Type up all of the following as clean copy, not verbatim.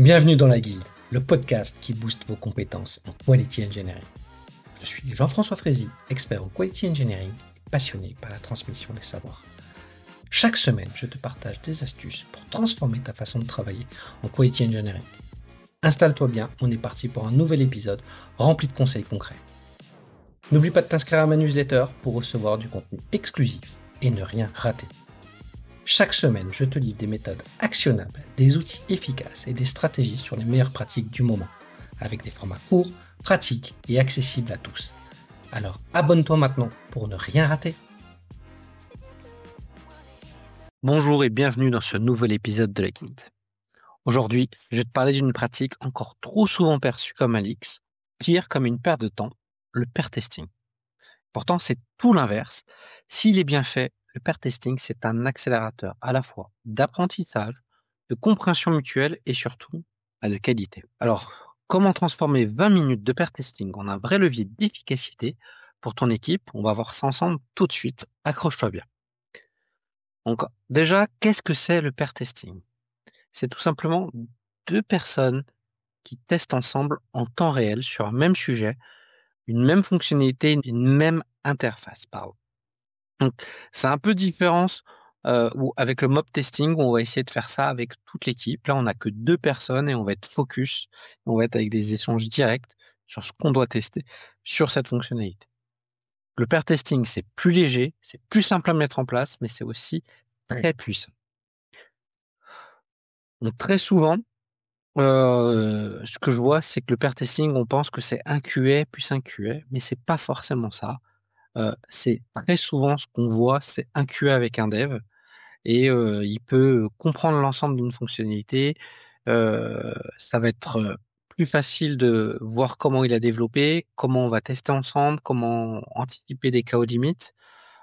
Bienvenue dans la Guilde, le podcast qui booste vos compétences en Quality Engineering. Je suis Jean-François Frézy, expert en Quality Engineering et passionné par la transmission des savoirs. Chaque semaine, je te partage des astuces pour transformer ta façon de travailler en Quality Engineering. Installe-toi bien, on est parti pour un nouvel épisode rempli de conseils concrets. N'oublie pas de t'inscrire à ma newsletter pour recevoir du contenu exclusif et ne rien rater. Chaque semaine, je te livre des méthodes actionnables, des outils efficaces et des stratégies sur les meilleures pratiques du moment, avec des formats courts, pratiques et accessibles à tous. Alors abonne-toi maintenant pour ne rien rater. Bonjour et bienvenue dans ce nouvel épisode de la Guilde. Aujourd'hui, je vais te parler d'une pratique encore trop souvent perçue comme un leaks, pire comme une perte de temps, le pair testing. Pourtant, c'est tout l'inverse. S'il est bien fait, le pair testing, c'est un accélérateur à la fois d'apprentissage, de compréhension mutuelle et surtout de qualité. Alors, comment transformer 20 minutes de pair testing en un vrai levier d'efficacité pour ton équipe? On va voir ça ensemble tout de suite. Accroche-toi bien. Donc, déjà, qu'est-ce que c'est le pair testing? C'est tout simplement deux personnes qui testent ensemble en temps réel sur un même sujet, une même fonctionnalité, une même interface, pardon. Donc, c'est un peu différent avec le mob testing où on va essayer de faire ça avec toute l'équipe. Là, on n'a que deux personnes et on va être focus. On va être avec des échanges directs sur ce qu'on doit tester sur cette fonctionnalité. Le pair testing, c'est plus léger, c'est plus simple à mettre en place, mais c'est aussi très puissant. Donc, très souvent, ce que je vois, c'est que le pair testing, on pense que c'est un QA plus un QA, mais c'est pas forcément ça. C'est très souvent ce qu'on voit, c'est un QA avec un dev. Et il peut comprendre l'ensemble d'une fonctionnalité. Ça va être plus facile de voir comment il a développé, comment on va tester ensemble, comment anticiper des cas aux limites.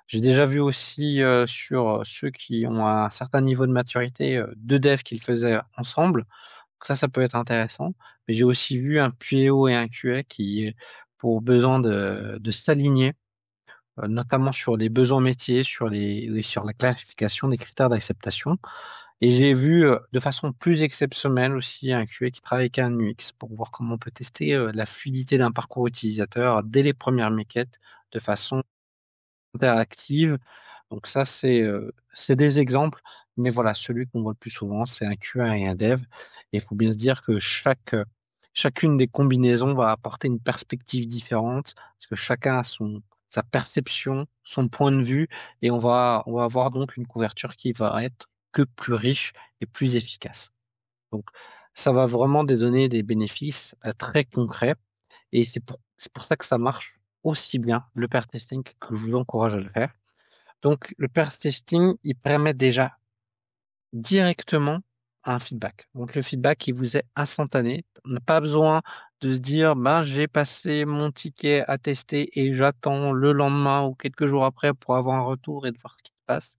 J'ai déjà vu aussi sur ceux qui ont un certain niveau de maturité, deux devs qui le faisaient ensemble. Donc ça peut être intéressant. Mais j'ai aussi vu un PO et un QA qui, pour besoin de s'aligner, notamment sur les besoins métiers, sur la clarification des critères d'acceptation. Et j'ai vu de façon plus exceptionnelle aussi un QA qui travaille avec un UX pour voir comment on peut tester la fluidité d'un parcours utilisateur dès les premières maquettes de façon interactive. Donc ça, c'est des exemples. Mais voilà, celui qu'on voit le plus souvent, c'est un QA et un dev. Et il faut bien se dire que chacune des combinaisons va apporter une perspective différente, parce que chacun a sa perception, son point de vue, et on va avoir donc une couverture qui va être que plus riche et plus efficace. Donc, ça va vraiment donner des bénéfices très concrets, et c'est pour ça que ça marche aussi bien, le pair testing, que je vous encourage à le faire. Donc, le pair testing, il permet déjà directement un feedback. Donc le feedback, il vous est instantané. On n'a pas besoin de se dire, ben, j'ai passé mon ticket à tester et j'attends le lendemain ou quelques jours après pour avoir un retour et de voir ce qui se passe.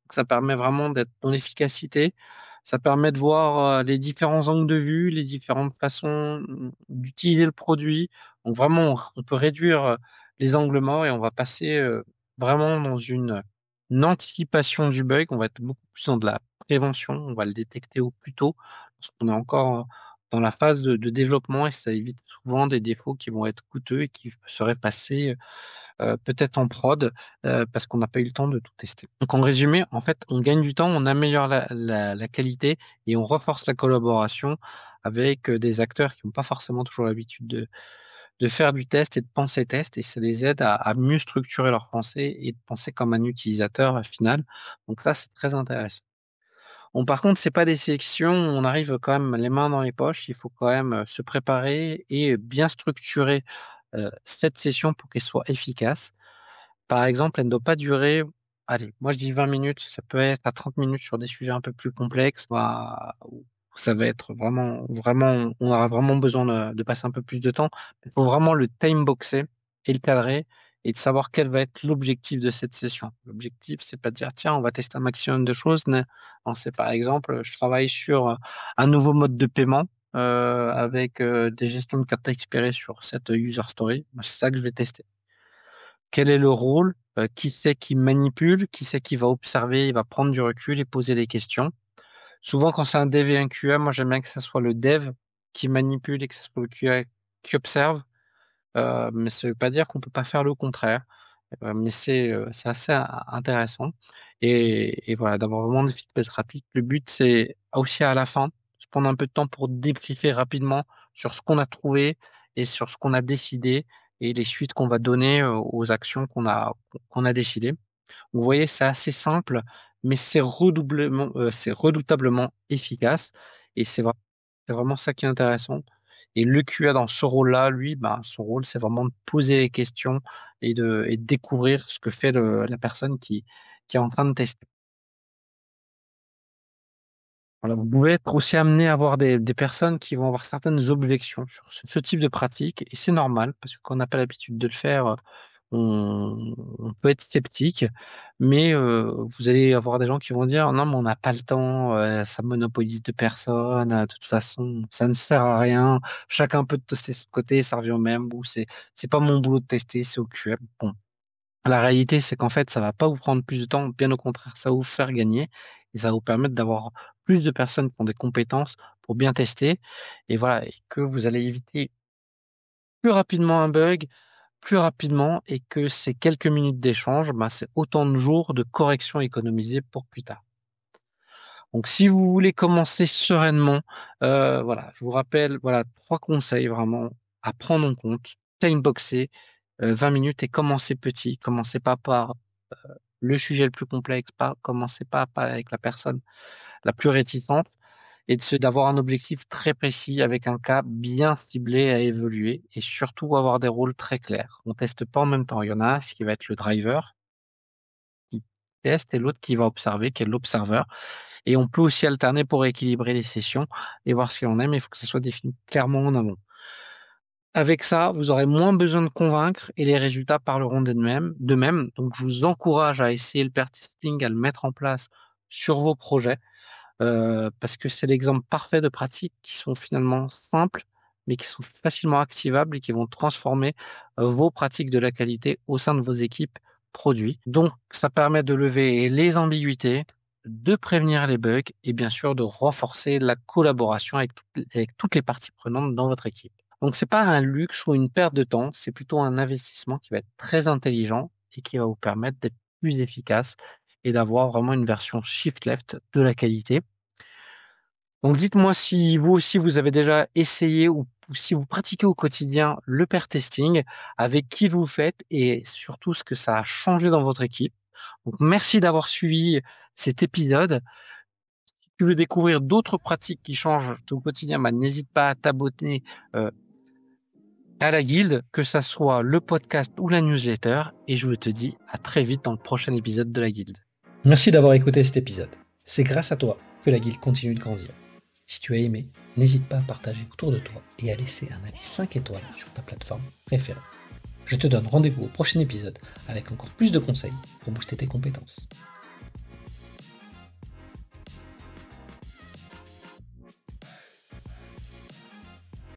Donc ça permet vraiment d'être dans l'efficacité. Ça permet de voir les différents angles de vue, les différentes façons d'utiliser le produit. Donc vraiment, on peut réduire les angles morts et on va passer vraiment dans une anticipation du bug. On va être beaucoup plus dans de la prévention. On va le détecter au plus tôt parce qu'on est encore dans la phase de développement et ça évite souvent des défauts qui vont être coûteux et qui seraient passés peut-être en prod parce qu'on n'a pas eu le temps de tout tester. Donc en résumé, en fait, on gagne du temps, on améliore la qualité et on renforce la collaboration avec des acteurs qui n'ont pas forcément toujours l'habitude de faire du test et de penser test et ça les aide à mieux structurer leur pensée et de penser comme un utilisateur final. Donc ça, c'est très intéressant. Bon, par contre, c'est pas des sections où on arrive quand même les mains dans les poches. Il faut quand même se préparer et bien structurer cette session pour qu'elle soit efficace. Par exemple, elle ne doit pas durer, allez, moi je dis 20 minutes, ça peut être à 30 minutes sur des sujets un peu plus complexes, où ça va être vraiment, vraiment, on aura vraiment besoin de passer un peu plus de temps. Il faut vraiment le time boxer et le cadrer et de savoir quel va être l'objectif de cette session. L'objectif, c'est pas de dire, tiens, on va tester un maximum de choses. Non, c'est par exemple, je travaille sur un nouveau mode de paiement. Avec des gestions de cartes expirées sur cette user story. Moi, c'est ça que je vais tester. Quel est le rôle? Qui c'est qui manipule? Qui c'est qui va observer? Il va prendre du recul et poser des questions. Souvent, quand c'est un dev et un QA, moi j'aime bien que ce soit le dev qui manipule et que ce soit le QA qui observe. Mais ça veut pas dire qu'on peut pas faire le contraire. Mais c'est assez intéressant. Et voilà, d'avoir vraiment des feedbacks rapides. Le but, c'est aussi à la fin, se prendre un peu de temps pour débriefer rapidement sur ce qu'on a trouvé et sur ce qu'on a décidé et les suites qu'on va donner aux actions qu'on a décidées. Vous voyez, c'est assez simple, mais c'est redoutablement efficace. Et c'est vraiment ça qui est intéressant. Et le QA dans ce rôle-là, lui, bah, son rôle, c'est vraiment de poser les questions et de découvrir ce que fait la personne qui est en train de tester. Voilà, vous pouvez être aussi amené à avoir des personnes qui vont avoir certaines objections sur ce type de pratique, et c'est normal, parce que quand on n'a pas l'habitude de le faire, on peut être sceptique, mais vous allez avoir des gens qui vont dire non, mais on n'a pas le temps, ça monopolise de personnes, de toute façon, ça ne sert à rien, chacun peut tester de son côté, ça revient au même, ou c'est pas mon boulot de tester, c'est au QM. Bon, la réalité, c'est qu'en fait, ça va pas vous prendre plus de temps, bien au contraire, ça va vous faire gagner et ça va vous permettre d'avoir plus de personnes qui ont des compétences pour bien tester et voilà, et que vous allez éviter plus rapidement un bug, plus rapidement et que ces quelques minutes d'échange, bah, c'est autant de jours de correction économisés pour plus tard. Donc, si vous voulez commencer sereinement, voilà, je vous rappelle, voilà, 3 conseils vraiment à prendre en compte. Timeboxer, 20 minutes et commencez petit. Commencez pas par le sujet le plus complexe, pas commencez pas avec la personne la plus réticente et d'avoir un objectif très précis avec un cas bien ciblé à évoluer et surtout avoir des rôles très clairs. On teste pas en même temps. Il y en a un qui va être le driver qui teste et l'autre qui va observer, qui est l'observeur. Et on peut aussi alterner pour équilibrer les sessions et voir ce qu'il en est, mais il faut que ça soit défini clairement en amont. Avec ça, vous aurez moins besoin de convaincre et les résultats parleront d'eux-mêmes. Donc, je vous encourage à essayer le pair testing, à le mettre en place sur vos projets, parce que c'est l'exemple parfait de pratiques qui sont finalement simples, mais qui sont facilement activables et qui vont transformer vos pratiques de la qualité au sein de vos équipes produits. Donc, ça permet de lever les ambiguïtés, de prévenir les bugs et bien sûr de renforcer la collaboration avec toutes les parties prenantes dans votre équipe. Donc, c'est pas un luxe ou une perte de temps, c'est plutôt un investissement qui va être très intelligent et qui va vous permettre d'être plus efficace et d'avoir vraiment une version shift left de la qualité. Donc, dites-moi si vous aussi vous avez déjà essayé ou si vous pratiquez au quotidien le pair testing, avec qui vous le faites et surtout ce que ça a changé dans votre équipe. Donc, merci d'avoir suivi cet épisode. Si tu veux découvrir d'autres pratiques qui changent ton quotidien, bah, n'hésite pas à t'abonner euh, à la guilde, que ça soit le podcast ou la newsletter, et je te dis à très vite dans le prochain épisode de la guilde. Merci d'avoir écouté cet épisode. C'est grâce à toi que la guilde continue de grandir. Si tu as aimé, n'hésite pas à partager autour de toi et à laisser un avis 5 étoiles sur ta plateforme préférée. Je te donne rendez-vous au prochain épisode avec encore plus de conseils pour booster tes compétences.